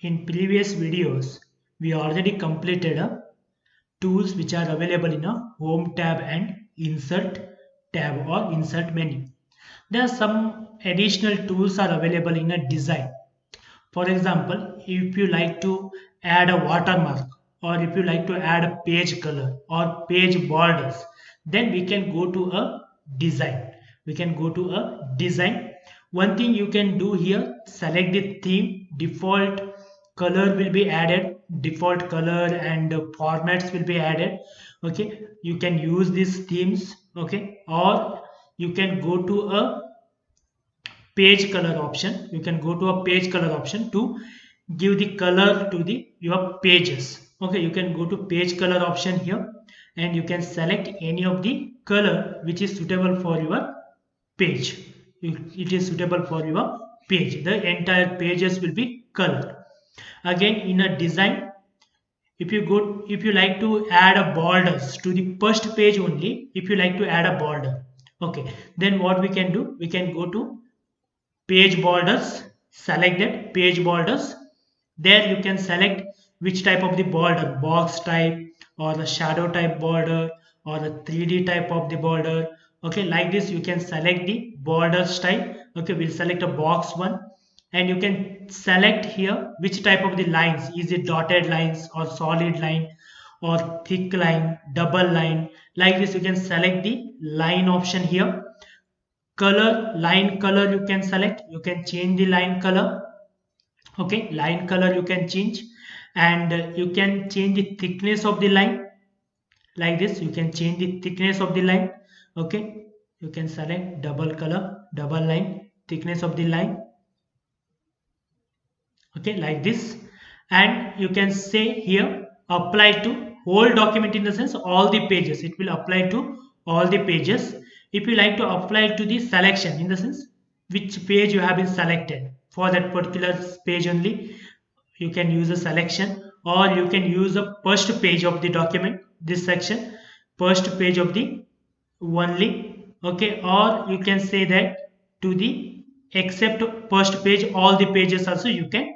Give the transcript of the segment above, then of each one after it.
In previous videos, we already completed tools which are available in a home tab and insert tab or insert menu. There are some additional tools are available in a design. For example, if you like to add a watermark or if you like to add a page color or page borders, then we can go to a design. We can go to a design. One thing you can do here, select the theme, default color will be added, default color and formats will be added. Okay, you can use these themes. Okay, or you can go to a page color option. You can go to a page color option to give the color to the your pages. Okay, you can go to page color option here and you can select any of the color which is suitable for your page. It is suitable for your page. The entire pages will be colored. Again, in a design, if you like to add a borders to the first page only, if you like to add a border, okay, then what we can do, we can go to page borders, select that page borders. There you can select which type of the border, box type or the shadow type border or the 3D type of the border. Okay, like this you can select the borders type. Okay, we'll select a box one and you can select here which type of the lines. Is it dotted lines or solid line or thick line, double line? Like this you can select the line option here. Color, line color you can select, you can change the line color. Okay, line color you can change, and you can change the thickness of the line. Like this you can change the thickness of the line. Okay, you can select double color, double line, thickness of the line. Okay, like this. And you can say here apply to whole document, in the sense all the pages, it will apply to all the pages. If you like to apply to the selection, in the sense which page you have been selected for that particular page only, you can use a selection, or you can use a first page of the document, this section, first page of the only. Okay, or you can say that to the except first page, all the pages also you can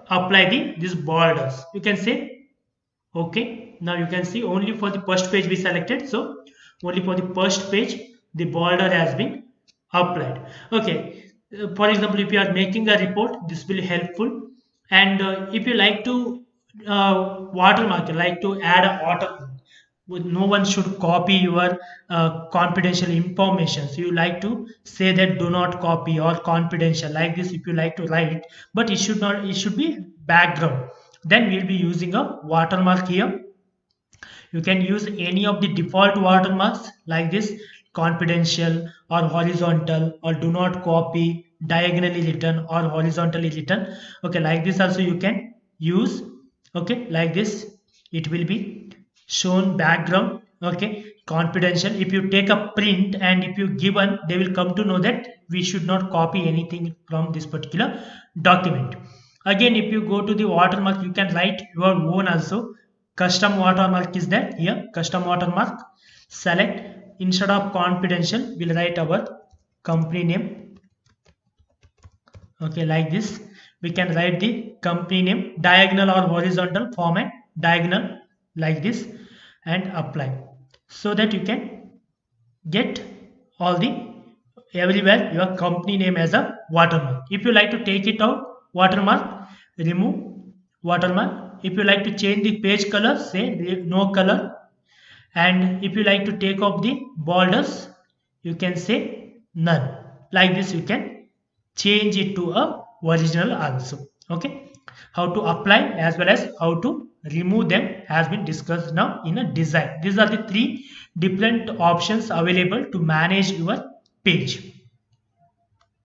apply these borders. You can say okay. Now you can see only for the first page we selected, so only for the first page the border has been applied. Okay, for example, if you are making a report, this will be helpful. And if you like to watermark, you like to add a water, no one should copy your confidential information, so you like to say that do not copy or confidential, like this if you like to write, but it should not, it should be background. Then we'll be using a watermark here. You can use any of the default watermarks, like this confidential or horizontal or do not copy, diagonally written or horizontally written. Okay, like this also you can use. Okay, like this it will be shown background. Okay, confidential. If you take a print and if you given, they will come to know that we should not copy anything from this particular document. Again, if you go to the watermark, you can write your own also. Custom watermark is there here. Custom watermark. Select, instead of confidential, we'll write our company name. Okay, like this. We can write the company name, diagonal or horizontal format, diagonal, like this, and apply, so that you can get all the everywhere your company name as a watermark. If you like to take it out, watermark, remove watermark. If you like to change the page color, say no color. And if you like to take off the borders, you can say none. Like this you can change it to a original also. Okay, how to apply as well as how to remove them has been discussed now in a design. These are the three different options available to manage your page.